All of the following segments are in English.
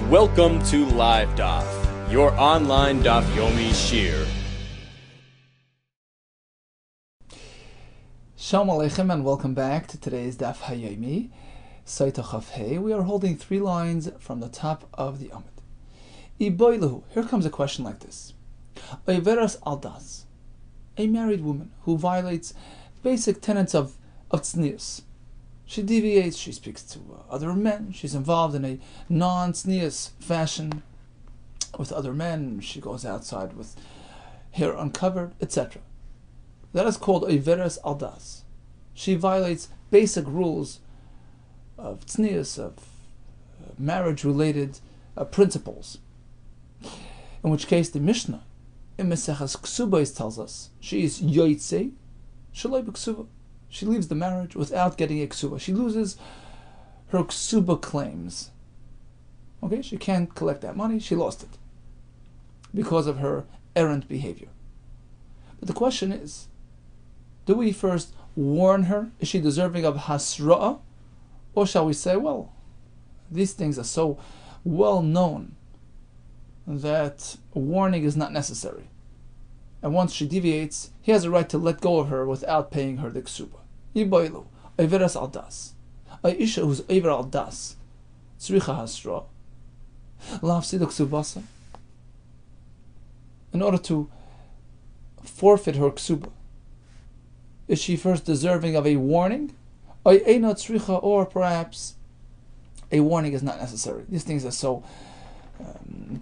Welcome to Live Daf, your online Daf Yomi Shir. Shalom Aleichem and welcome back to today's Daf Hayomi, SOTAH. We are holding 3 lines from the top of the Amud. Iboilahu. Here comes a question like this: Oiveras aldas, a married woman who violates basic tenets of tznius. She deviates, she speaks to other men, she's involved in a non-tznius fashion with other men, she goes outside with hair uncovered, etc. That is called Oiveras aldas. She violates basic rules of tznius, of marriage-related principles. In which case the Mishnah in Meseches Ksubos tells us she is yoytze shaloi b'ksuba. She leaves the marriage without getting a ksuba. She loses her ksuba claims. Okay, she can't collect that money. She lost it because of her errant behavior. But the question is, do we first warn her? Is she deserving of hasra'ah? Or shall we say, well, these things are so well known that a warning is not necessary. And once she deviates, he has a right to let go of her without paying her the ksuba. Yiboilu, Oiveras aldas. A isha who's Oiver aldas, tzricha hasra, lafsid ksubasa. In order to forfeit her ksuba, is she first deserving of a warning? Or perhaps a warning is not necessary. These things are so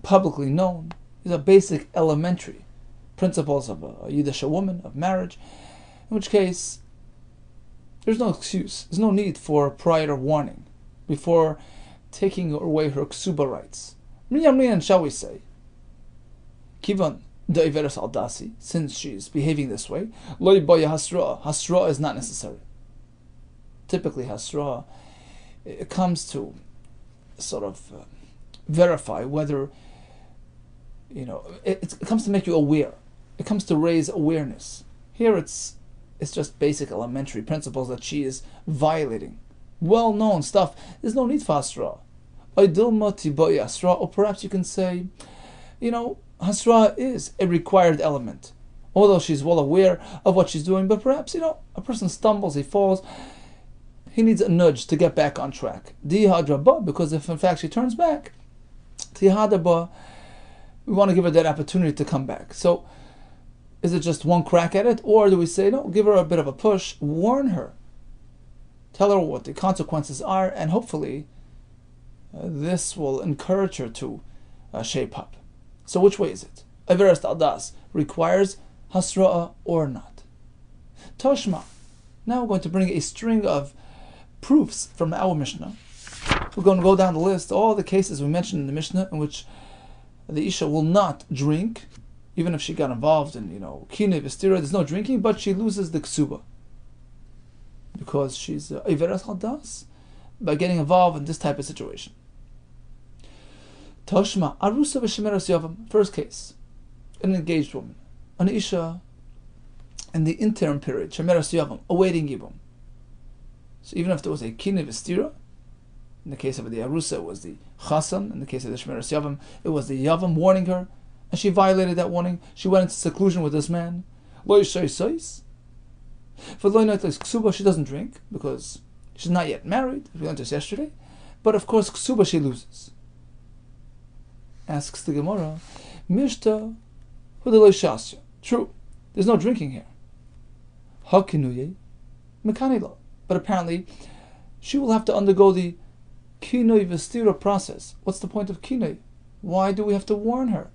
publicly known. These are basic elementary principles of a Yiddish woman, of marriage, in which case there's no excuse, there's no need for prior warning before taking away her ksuba rights. Miyamriyan, shall we say, kivan de'iveres aldasi, since she's behaving this way, loy boya hasra is not necessary. Typically hasra, it comes to sort of verify whether, it comes to make you aware. It comes to raise awareness. Here it's just basic elementary principles that she is violating. Well-known stuff. There's no need for hasra. Or perhaps you can say, hasra is a required element. Although she's well aware of what she's doing, but perhaps, a person stumbles, he falls, he needs a nudge to get back on track. Because if in fact she turns back, we want to give her that opportunity to come back. So, is it just one crack at it? Or do we say, no, give her a bit of a push, warn her, tell her what the consequences are, and hopefully this will encourage her to shape up. So which way is it? Oiveras aldas requires hasra'ah or not? Toshma. Now we're going to bring a string of proofs from our Mishnah. We're going to go down the list, all the cases we mentioned in the Mishnah in which the Isha will not drink, even if she got involved in, kinei v'stira, there's no drinking, but she loses the ksuba. Because she's Oiveras aldas by getting involved in this type of situation. Toshma, arusa v'shemeras yavam. First case, an engaged woman, an Isha in the interim period, shemeras yavam, awaiting yibum. So even if there was a kinei v'stira, in the case of the arusa, it was the chasan. In the case of the shemeras yavam, it was the yavam warning her, and she violated that warning. She went into seclusion with this man. Lo yishay sois. For lo yishay ksuba, she doesn't drink because she's not yet married. We learned this yesterday, but of course ksuba she loses. Asks the Gemara, Mishta hu de lo shasya. True, there's no drinking here. Hakinuye mekanilo. But apparently, she will have to undergo the kinoi v'stira process. What's the point of kinoi? Why do we have to warn her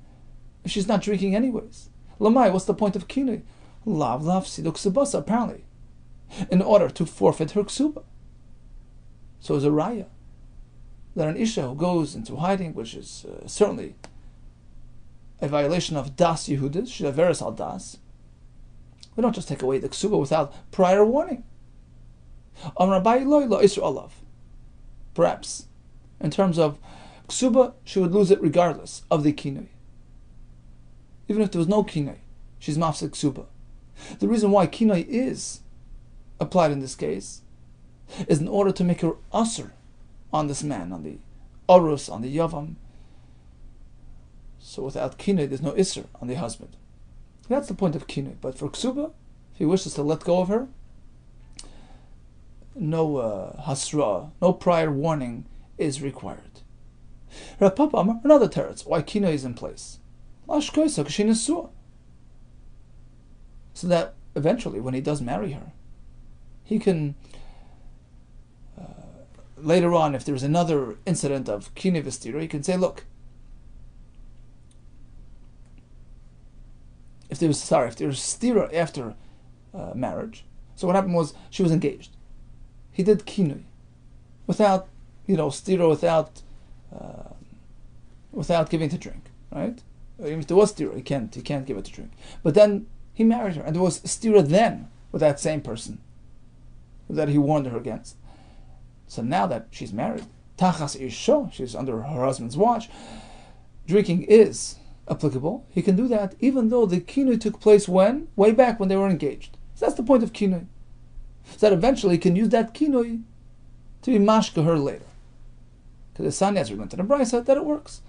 if she's not drinking anyways? Lamai, what's the point of kinoi? Lav siduk ksubasa, apparently, in order to forfeit her ksuba. So is a raya that an isha who goes into hiding, which is certainly a violation of das Yehudas, she's Oiveras aldas. We don't just take away the ksuba without prior warning. Perhaps, in terms of ksuba, she would lose it regardless of the kinoi. Even if there was no kinoi, she's mafsek ksuba. The reason why kinoi is applied in this case is in order to make her usher on this man, on the Orus, on the Yavam, So without kinui, there's no isser on the husband. That's the point of kinui. But for ksuba, if he wishes to let go of her, no hasra, no prior warning is required. Rav Papa Amar, another teretz, why kinui is in place. So that eventually, when he does marry her, he can, later on, if there's another incident of kinui v'stira, he can say, look, if there was stira after marriage, so what happened was she was engaged. He did kinui without, stira, without giving to drink, right? Even if there was stira, he can't give it to drink. But then he married her, and there was stira then with that same person that he warned her against. So now that she's married, tachas isho, she's under her husband's watch, drinking is applicable. He can do that even though the kinui took place when? Way back when they were engaged. So that's the point of kinui. So that eventually he can use that kinui to be mashka her later. Because the Sanya, as we learned in the Brisa, that it works.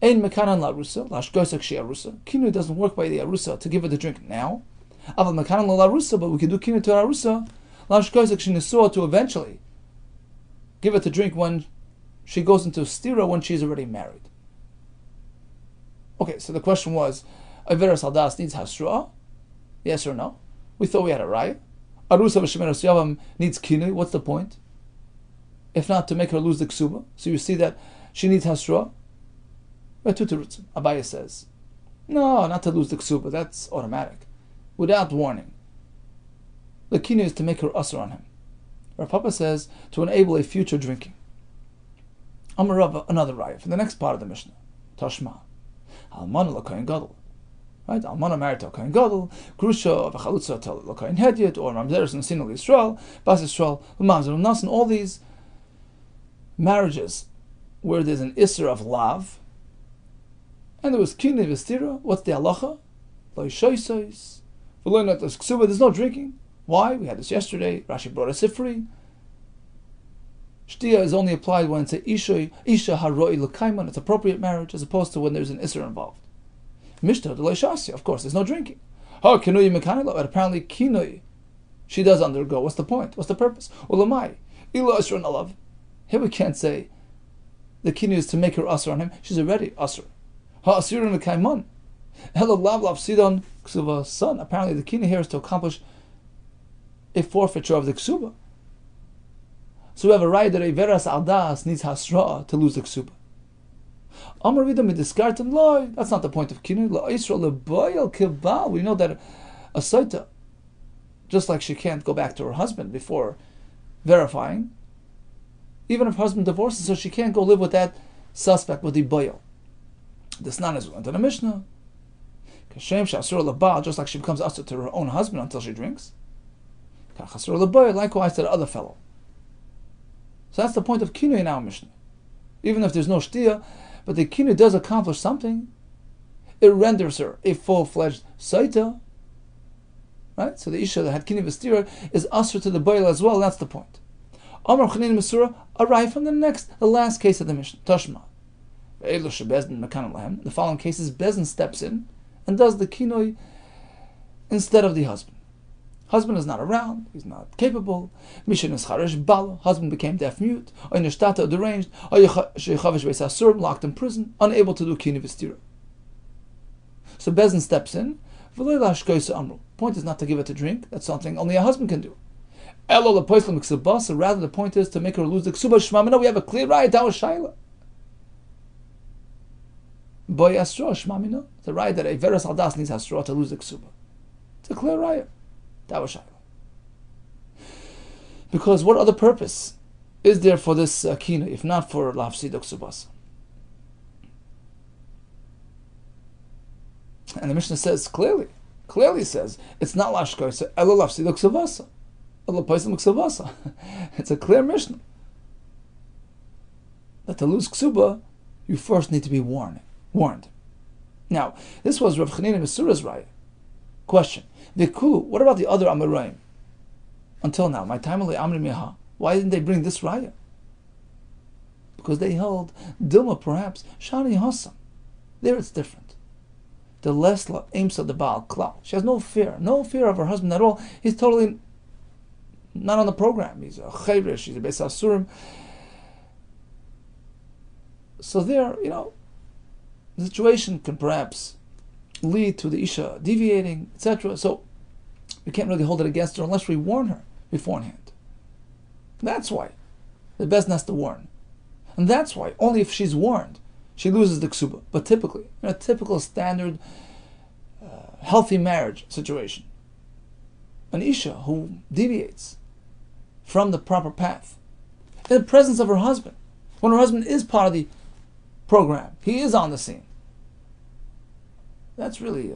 Ein mekanan la arusa, lashgosak she arusa. Kinui doesn't work by the arusa to give her the drink now. Aval mekanan la arusa, but we can do kinui to arusa, lashgosak she nesua, to eventually give her to drink when she goes into stira, when she's already married. Okay, so the question was, Averas Haldas needs hasra? Yes or no? We thought we had a right. Arusa v'shemeres yavam needs kinui. What's the point? If not to make her lose the ksuba. So you see that she needs hasra. Abaye says, no, not to lose the ksuba. That's automatic, without warning. The kinui is to make her usher on him. Rav Papa says to enable a future drinking. Amar Rav, another raya for the next part of the Mishnah. Tashma. Almana l'kohen gadol. Right? Almana married to a kohen gadol, grusha v'chalutza to l'kohen hedyet, or mamzeres and sinul Yisrael, bas Yisrael, mamzer u'nasan. All these marriages where there's an isser of lav, and there was kinui v'stira. What's the halacha? Lo yishoysois. V'lo natas ksuba. There's no drinking. Why? We had this yesterday. Rashi brought a sifri. Shtia is only applied when it's a isha haroi l'kaiman. It's appropriate marriage, as opposed to when there's an isser involved. Mishta de leishasya. Of course, there's no drinking. Ha kinui mekanilo. But apparently kinui, she does undergo. What's the point? What's the purpose? Ulamai ilo isra alav. Here we can't say the kinui is to make her asr on him. She's already asr. Ha asirun l'kaiman. Hello lav lav sidon ksuva son. Apparently the kinui here is to accomplish a forfeiture of the ksuba. So we have a right that a veras aldas needs hasra to lose the ksuba. Amar vida midiskartim loy. That's not the point of kinui. La isra lebayal kibal. We know that a SOTAH, just like she can't go back to her husband before verifying, even if her husband divorces her, she can't go live with that suspect, with the bayal. This nan is went in the Mishnah. Kashem shasur lebal, just like she becomes asur to her own husband until she drinks. Kachasur lebayal, likewise to the other fellow. So that's the point of kinui in our Mishnah. Even if there's no shtia, but the kinui does accomplish something. It renders her a full-fledged SOTAH. Right? So the isha that had kinui v'stira is asur to the bayal as well. That's the point. Amar Chanin Masura, arrive from the last case of the Mishnah. Tashma. The following cases, Bezin steps in and does the kinui instead of the husband. Husband is not around, he's not capable. Mishin is charesh bala, husband became deaf-mute, or nishtata deranged, or shechavish beis asur, locked in prison, unable to do kinui v'stira. So Bezin steps in. Point is not to give it to drink. That's something only a husband can do. Rather, the point is to make her lose the ksuba shmamina. We have a clear right. That was shaila. Boy asra shmamina. The right that a veras aldas needs asra to lose the ksuba. It's a clear right. That was shaila. Because what other purpose is there for this kina if not for lafsid ksubas? And the Mishnah says clearly says it's not lashkosa elo lafsid ksubasa. It's a clear Mishnah that to lose ksuba, you first need to be warned. Now, this was Rav Chanina Mesura's raya. Question: Vikulu. What about the other Amoraim? Until now, my time Amri Miha. Why didn't they bring this raya? Because they held Dilma, perhaps Shani Hassam. There it's different. The lesla aimsa the baal klau. She has no fear of her husband at all. He's totally not on the program. He's a chayrish, she's a beis asurim. So there, the situation can perhaps lead to the isha deviating, etc. So we can't really hold it against her unless we warn her beforehand. That's why the best has to warn. And that's why only if she's warned, she loses the ksuba. But typically, in a typical standard healthy marriage situation, an isha who deviates from the proper path in the presence of her husband, when her husband is part of the program, he is on the scene, that's really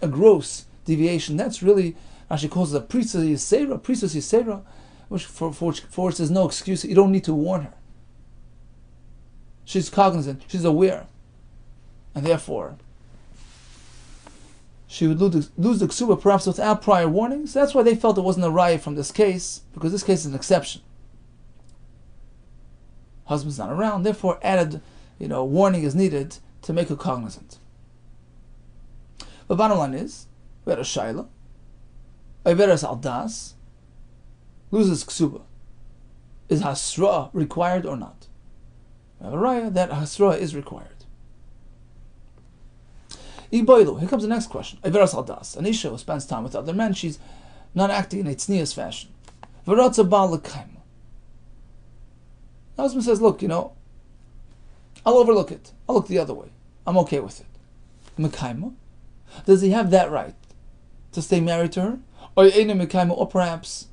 a gross deviation. That's really, Rashi calls it a priestess yisera, which for which there's no excuse. You don't need to warn her. She's cognizant, she's aware, and therefore she would lose the ksuba perhaps without prior warnings. That's why they felt it wasn't a raya from this case, because this case is an exception. Husband's not around, therefore added warning is needed to make her cognizant. The bottom line is, we had a shaila, Averas al das, loses ksuba. Is hasra required or not? We have a raya that hasra is required. Iboilu, here comes the next question. Averas al das, an isha who spends time with other men, she's not acting in a tznius fashion. V'ratza ba'al l'kaima. The husband says, look, I'll overlook it. I'll look the other way. I'm okay with it. Mekaima? Does he have that right to stay married to her? Or perhaps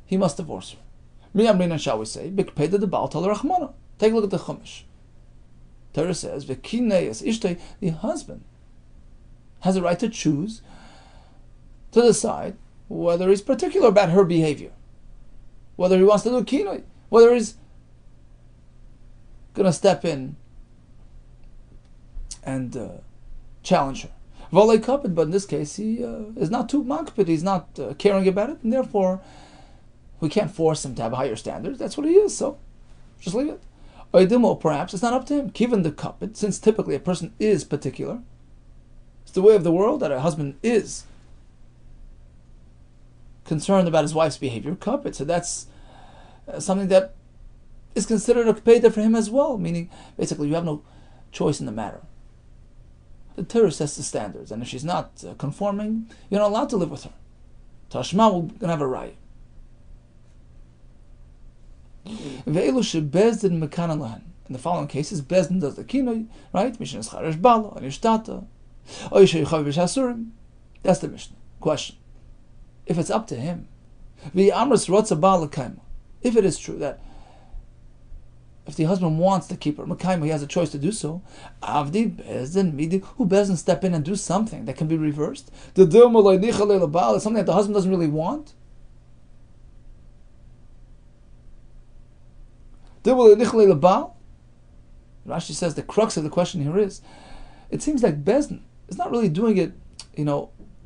he must divorce her. Miyamrina, shall we say, Bikpeda de Baal Tal Rachmana. Take a look at the Chumash. Torah says, V'kineyas ishtay, the husband has a right to choose, to decide whether he's particular about her behavior, whether he wants to do kinoi, whether he's going to step in and challenge her. Volei kapit, but in this case he is not too makpid, he's not caring about it, and therefore we can't force him to have higher standards. That's what he is, so just leave it. Or perhaps it's not up to him. Given the kapit, since typically a person is particular, it's the way of the world that a husband is concerned about his wife's behavior, kapit. So that's something that is considered a kpeda for him as well, meaning basically you have no choice in the matter. The Torah sets the standards, and if she's not conforming, you're not allowed to live with her. Tashma, we're going to have a raya. In the following cases, Bezdin does the kinoi, right? Mishnah is charesh bala, anishtata, oishay. That's the Mishnah. Question: if it's up to him, if it is true that if the husband wants to keep her, he has a choice to do so. Avdi Bezdin Midi, who Bezdin step in and do something that can be reversed. Something that the husband doesn't really want. Rashi says the crux of the question here is, it seems like Bezdin is not really doing it,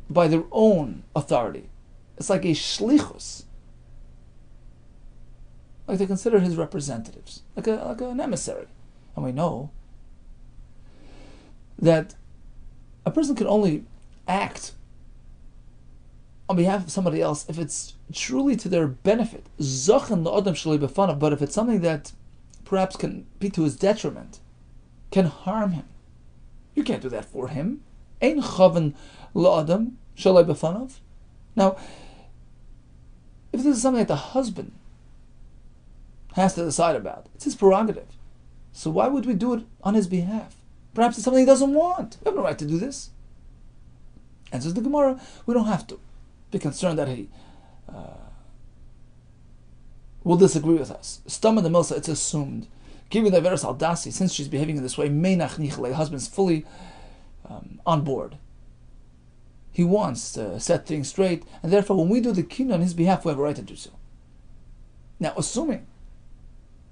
by their own authority. It's like a shlichus. Like they consider his representatives, like an emissary. And we know that a person can only act on behalf of somebody else if it's truly to their benefit. But if it's something that perhaps can be to his detriment, can harm him, you can't do that for him. Ein chaven la'adam shalai b'fanav. Now, if this is something that the husband has to decide about, it's his prerogative. So why would we do it on his behalf? Perhaps it's something he doesn't want. We have no right to do this. Answers the Gemara, we don't have to be concerned that he will disagree with us. Stam the Milsa, it's assumed. Given the Veras al Dasi, since she's behaving in this way, Meinach Nichle, husband's fully on board. He wants to set things straight, and therefore when we do the kinah on his behalf, we have a right to do so. Now, assuming,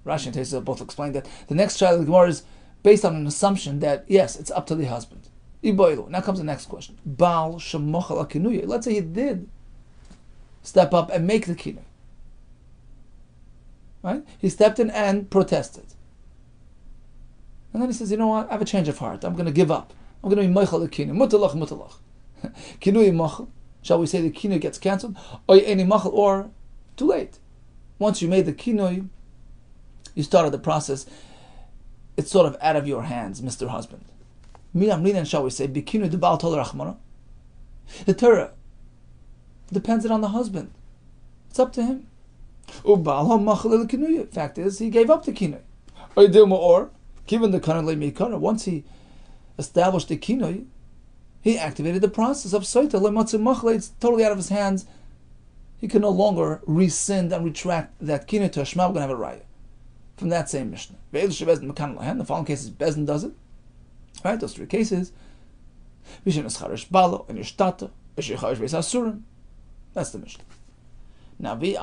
Rashi and Tesa both explained that the next child of the Gemara is based on an assumption that, yes, it's up to the husband. Now comes the next question. Baal shemochel akinuye. Let's say he did step up and make the kinah. Right? He stepped in and protested. And then he says, you know what, I have a change of heart. I'm going to give up. I'm going to be Meichel the Kinui. Mutalach, mutalach. Kinui Machel. Shall we say the Kinui gets cancelled? Or too late. Once you made the Kinui, you started the process. It's sort of out of your hands, Mr. Husband. Miyam Linan, shall we say, Bikinu de Baal Tol Rachmana. The Torah depends on the husband. It's up to him. Fact is, he gave up the Kinui. Or, given the Kanal Meikara, once he established the Kinui, he activated the process of SOTAH. It's totally out of his hands. He can no longer rescind and retract that Kinui to Hashma. We're going to have a raya from that same Mishnah. The following cases, Bezdin does it. Right, those three cases. That's the Mishnah. Now, if you'll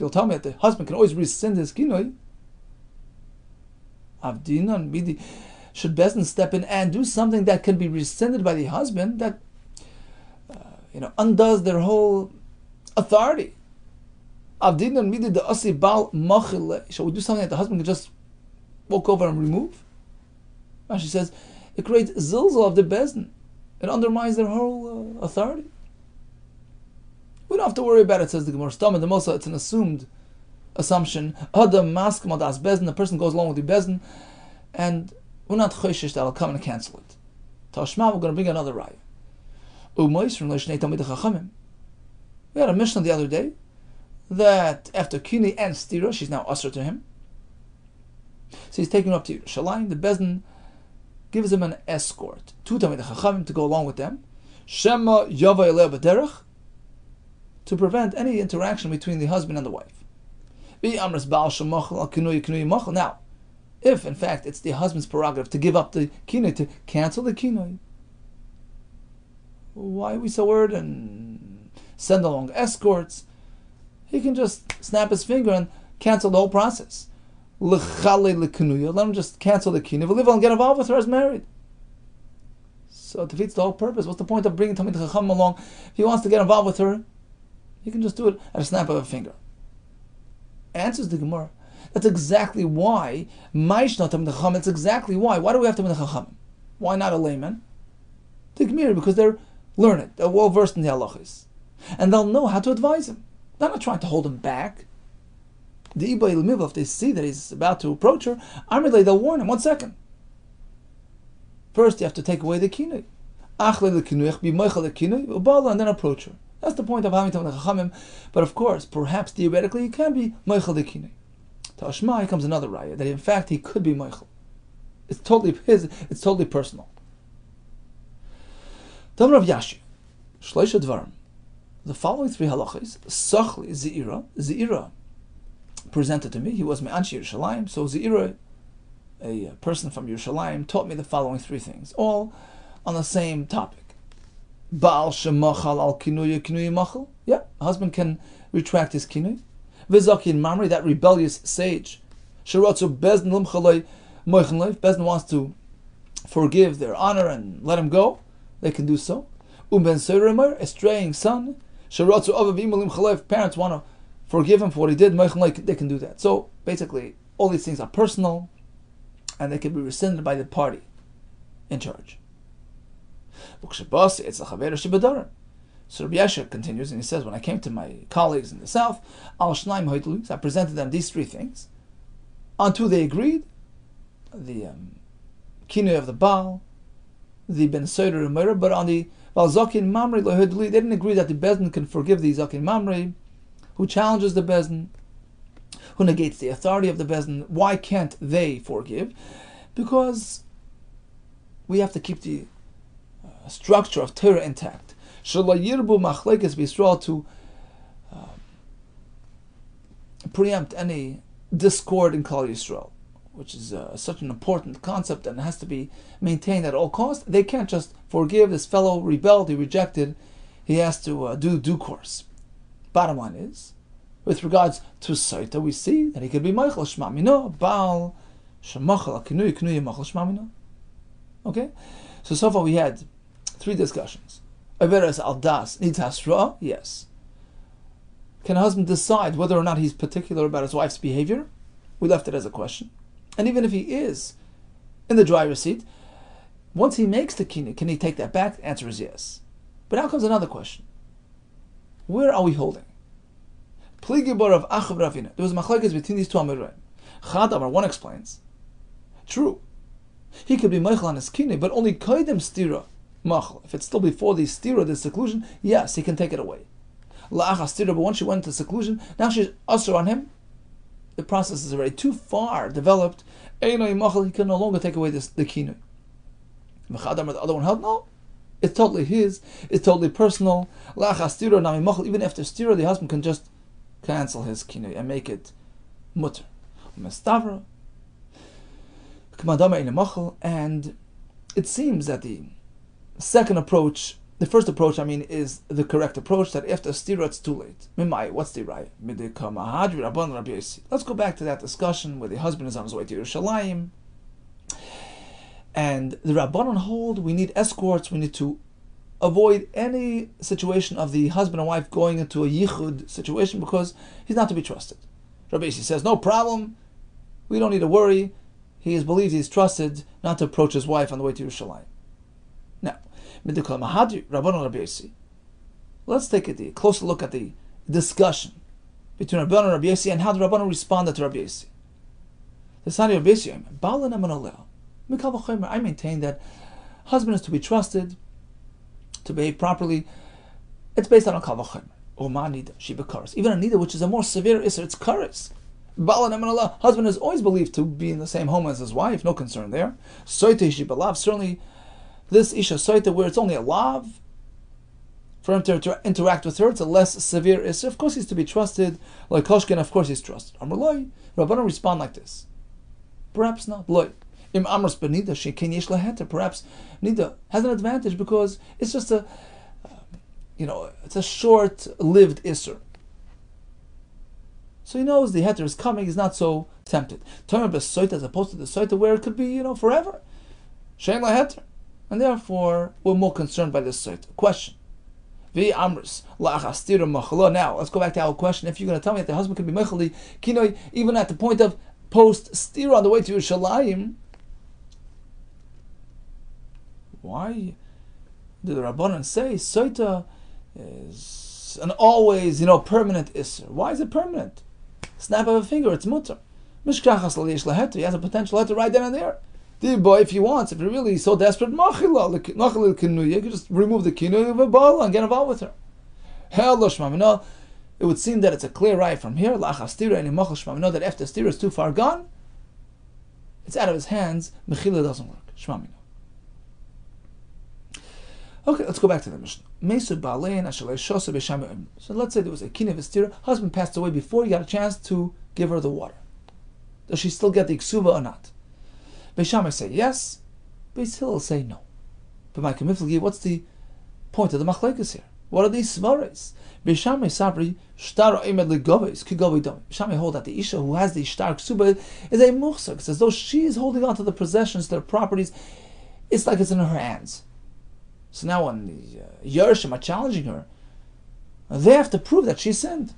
tell me that the husband can always rescind his kinui, should Bezdin step in and do something that can be rescinded by the husband that undoes their whole authority? Shall we do something that the husband can just walk over and remove? Rashi says it creates zilzal of the Bezdin. It undermines their whole authority. We don't have to worry about it, says the Gemara. The Mosa, it's an assumed assumption. Adam maskim adas Bezdin, the person goes along with the Bezdin, and we're not choishish that I'll come and cancel it. Tashma, we're going to bring another raya. We had a Mishnah the other day that after Kini and Stira, she's now usher to him. So he's taking her up to Yerushalayim. The Bezdin gives him an escort. Two Talmidei Chachamim to go along with them. Shema Yava Eleh B'derech, to prevent any interaction between the husband and the wife. Now, if in fact it's the husband's prerogative to give up the kinui, to cancel the kinui, why are we so worried and send along escorts? He can just snap his finger and cancel the whole process. Let him just cancel the kinui, live and get involved with her as married. So it defeats the whole purpose. What's the point of bringing Talmidei Chacham along? If he wants to get involved with her, he can just do it at a snap of a finger. Answers the Gemara. That's exactly why Maishna Talmidei Chacham. It's exactly why. Why do we have Talmidei Chacham? Why not a layman? The Gemara, because they're learned, they're well versed in the halachas, and they'll know how to advise him. They're not trying to hold him back. The Ibay L'miva, if they see that he's about to approach her, they'll warn him. 1 second. First, you have to take away the kinui. And then approach her. That's the point of having Talmidei Chachamim. But of course, perhaps theoretically, he can be Meichel the kinui. To Ashma comes another raya that in fact he could be Meichel. It's totally his. It's totally personal. Damar of Yashi, Shleisha Dvarim. The following three halachas: Sachli Zeira presented to me. He was me'anshi Yerushalayim. So Zeira, a person from Yerushalayim, taught me the following three things, all on the same topic. Baal shemachal al kinui machal. Yeah, a husband can retract his kinui. V'zakin mamri, that rebellious sage. Sherotzu bezdin limchalei moichenleif. Bezdin wants to forgive their honor and let him go. They can do so. Ben seiremer, a straying son. Sherotzu avavim limchalei. Parents want to forgive him for what he did. Moichenleif, they can do that. So basically, all these things are personal, and they can be rescinded by the party in charge. So Rabbi Yeshua continues and he says, when I came to my colleagues in the south, I presented them these three things. On two they agreed, the kinui of the Baal, the Ben Seder Umera, but on the Zakin Mamri, they didn't agree that the Bezdin can forgive the Zakin Mamri, who challenges the Bezdin, who negates the authority of the Bezdin. Why can't they forgive? Because we have to keep the structure of Torah intact. Shalayirbu machlekes b'Yisrael, to preempt any discord in Klal Yisrael, which is such an important concept and has to be maintained at all costs. They can't just forgive this fellow rebelled, he rejected. He has to do due course. Bottom line is, with regards to SOTAH, we see that he could be Meichel Shema Mino, Baal Shemachal Kinui Machal Shema Mino. Okay, so far we had three discussions. Averes al das needs hasra? Yes. Can a husband decide whether or not he's particular about his wife's behavior? We left it as a question. And even if he is in the driver's seat, once he makes the kinui, can he take that back? The answer is yes. But now comes another question. Where are we holding? Pligi bar of Achav Ravina. There was machlekes between these two Amoraim. Chad Amar, one explains. True. He could be meichel on his kinui, but only koydem stira machal. If it's still before the stira, the seclusion, yes, he can take it away. La'acha stira, but once she went into seclusion, now she's usher on him. The process is already too far developed. Einoi machal, he can no longer take away the kinui. Chad Amar, the other one held, no. It's totally his. It's totally personal. La'acha stira nami machal. Even after stira, the husband can just cancel his kinui and make it mutter. Mestavra. And it seems that the second approach, the first approach, is the correct approach, that after stira it's too late. What's the raya? Let's go back to that discussion where the husband is on his way to Yerushalayim, and the Rabbanon hold we need escorts, we need to avoid any situation of the husband and wife going into a yichud situation because he's not to be trusted. Rabbi Yossi says, no problem, we don't need to worry. He is believed, he is trusted not to approach his wife on the way to Yerushalayim. Now, let's take a closer look at the discussion between Rabbanon and Rabbi Yossi and how the Rabbanon responded to Rabbi Yossi. The Sani of Rabbi Yossi, I maintain that husband is to be trusted, to behave properly. It's based on a kal v'chomer. Or ma nida, she bekaris. Even a nida, which is a more severe isser, it's karis. Husband is always believed to be in the same home as his wife, no concern there. SOTAH she belav, certainly this isha SOTAH where it's only a lav, for him to interact with her, it's a less severe isser. Of course he's to be trusted, like Koshkin, of course he's trusted. Amrloi, Rabbanon respond like this. Perhaps not. Loi. Im amras benida shekin yesh laheter. Perhaps nida has an advantage because it's just it's a short-lived isser. So he knows the heter is coming, he's not so tempted. Tomer b'soita as opposed to the soita where it could be, forever. Shein la heter. And therefore, we're more concerned by this soita. Question. Vi amris la'achastira machalo. Now, let's go back to our question. If you're going to tell me that the husband can be mechali, kinoi, even at the point of post-stira on the way to Yerushalayim, why did the Rabbanan say soita is an always, permanent isser? Why is it permanent? Snap of a finger, it's mutter. Mishkachas l'yesh laheter, he has a potential letter right then and there. The boy, if he wants, if you're really so desperate, machilil kinuya, you can just remove the kinuya of a bala and get involved with her. Hell shmamino, it would seem that it's a clear right from here. La'achastira and machal shmamino, that after stira is too far gone, it's out of his hands. Mechila doesn't work. Shmamino. Okay, let's go back to the Mishnah. So let's say there was a kinui v'stira. Husband passed away before he got a chance to give her the water. Does she still get the ksuba or not? Beis Shammai say yes. Beis Hillel say no. But my kamiflagi, what's the point of the machlekes here? What are these svares? Beis Shammai sabri shtar oimed legoves kigovi dami. Beis Shammai hold that the isha who has the shtar ksuba is a muhsak. It's as though she is holding on to the possessions, their properties. It's like it's in her hands. So now when the Yershim are challenging her, they have to prove that she sinned.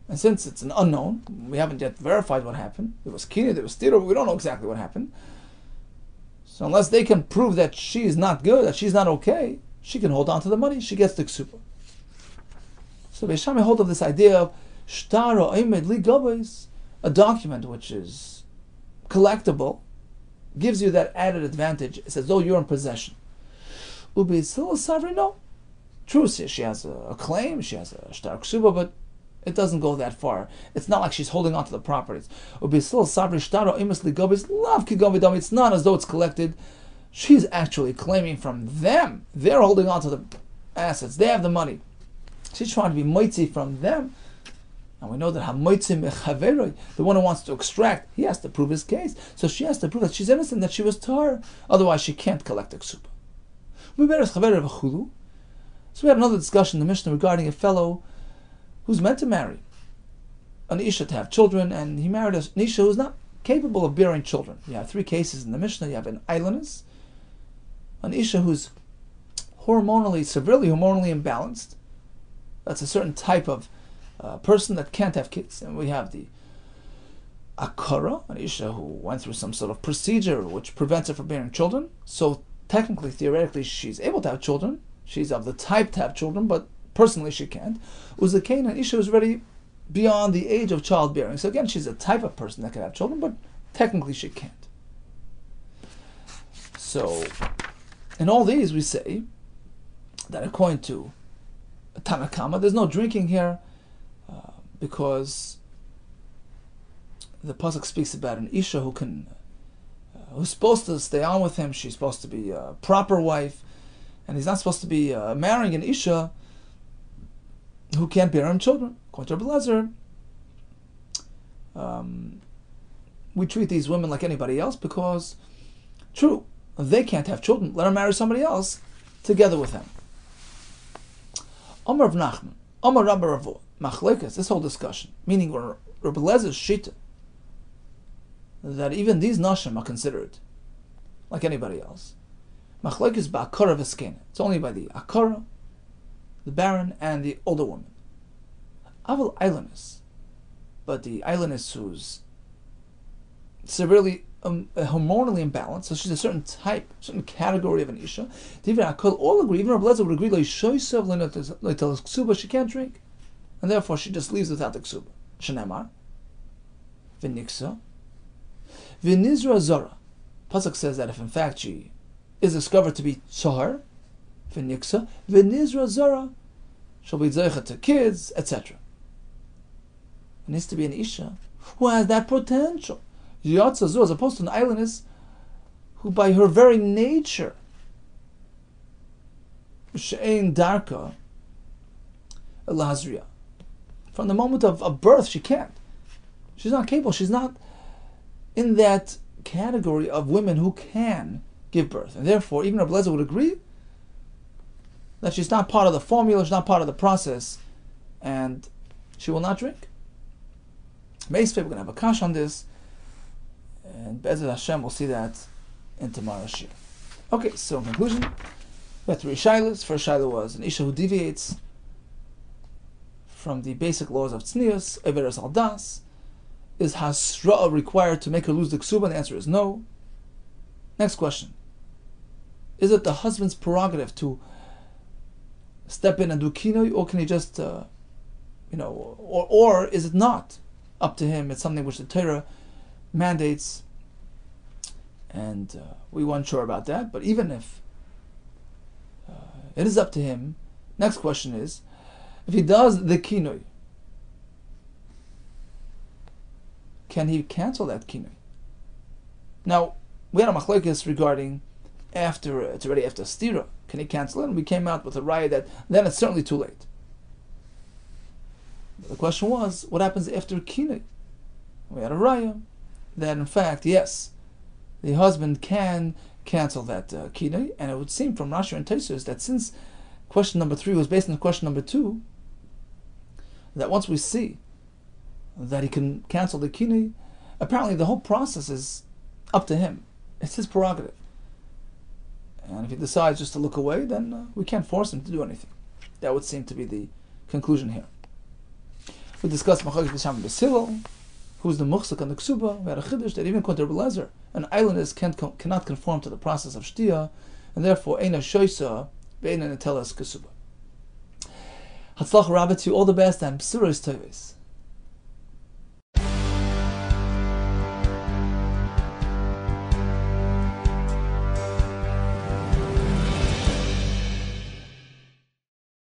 And since it's an unknown, we haven't yet verified what happened. There was kinui, there was stira, we don't know exactly what happened. So unless they can prove that she is not good, that she's not okay, she can hold on to the money, she gets the ksuba. So Beis Shammai hold of this idea of shtar oimed li gabos, a document which is collectible, gives you that added advantage. It's as though you're in possession. Beis Hillel savri no. True, she has a claim, she has a shtar ksuba, but it doesn't go that far. It's not like she's holding on to the properties. It's not as though it's collected. She's actually claiming from them. They're holding on to the assets. They have the money. She's trying to be moitzi from them. And we know that the one who wants to extract, he has to prove his case. So she has to prove that she's innocent, that she was tar. Otherwise, she can't collect a ksuba. So we had another discussion in the Mishnah regarding a fellow who's meant to marry an isha to have children, and he married an isha who's not capable of bearing children. You have three cases in the Mishnah. You have an islandess, an isha who's severely hormonally imbalanced. That's a certain type of person that can't have kids. And we have the akara, an isha who went through some sort of procedure which prevents her from bearing children. So technically, theoretically, she's able to have children. She's of the type to have children, but personally she can't. Uzakain, an isha who's already beyond the age of childbearing. So again, she's a type of person that can have children, but technically she can't. So, in all these, we say that according to Tanakama, there's no drinking here because the pasuk speaks about an isha who's supposed to stay on with him. She's supposed to be a proper wife, and he's not supposed to be marrying an isha who can't bear him children. According to Rabbi Lezer, we treat these women like anybody else because, true, they can't have children. Let her marry somebody else together with him. Amar Rav Nachman, Amar Rabbi Ravo, Machlekas, this whole discussion, meaning Rabbi Lezer's shita, that even these nashim are considered like anybody else. Machlekas ba'akara v'skena. It's only by the akara, the barren, and the older woman. Aval ailanis, but the ailanis who's severely hormonally imbalanced, so she's a certain type, certain category of an isha. All agree, even Rabbi Lezer would agree, she can't drink, and therefore she just leaves without the ksuba. Shenamar, v'niksa, v'nizra zara. Pasuk says that if in fact she is discovered to be tzahar, v'niksa, v'nizra zara, she'll be zeicha to kids, etc. It needs to be an isha who has that potential. Yatzazu, as opposed to an islandess who by her very nature, she'ein darka elazria, from the moment of birth she can't. She's not capable. She's not in that category of women who can give birth. And therefore, even Rabbi Lezer would agree that she's not part of the formula, she's not part of the process, and she will not drink. Basically, we're going to have a kash on this, and Be'ezrat Hashem, we'll see that in tomorrow's shir. Okay, so in conclusion, we have three shilas. First shilah was an isha who deviates from the basic laws of tznius, Averas al das. Is hasra required to make her lose the ksuba? The answer is no. Next question. Is it the husband's prerogative to step in and do kinoi, or can he just, or is it not up to him? It's something which the Torah mandates, and we weren't sure about that. But even if it is up to him, next question is, if he does the kinoi, can he cancel that kinoi? Now, we had a machlekes regarding it's already after stira. Can he cancel it? And we came out with a raya that then it's certainly too late. But the question was, what happens after kinoi? We had a raya that in fact, yes, the husband can cancel that kinoi, and it would seem from Rashi and Tosfos that since question number 3 was based on question number 2, that once we see that he can cancel the kinoi, apparently the whole process is up to him. It's his prerogative. And if he decides just to look away, then we can't force him to do anything. That would seem to be the conclusion here. We discussed Machlokas B'Sham B'Silel, who's the muchzak and the ksuba. We had a chiddush that even according to Rabbi Lezer, an islandess cannot conform to the process of shtia, and therefore eina shoisa be'eina netelas ksuba. Hatzlach Rabbi, to you all the best and b'suros toves.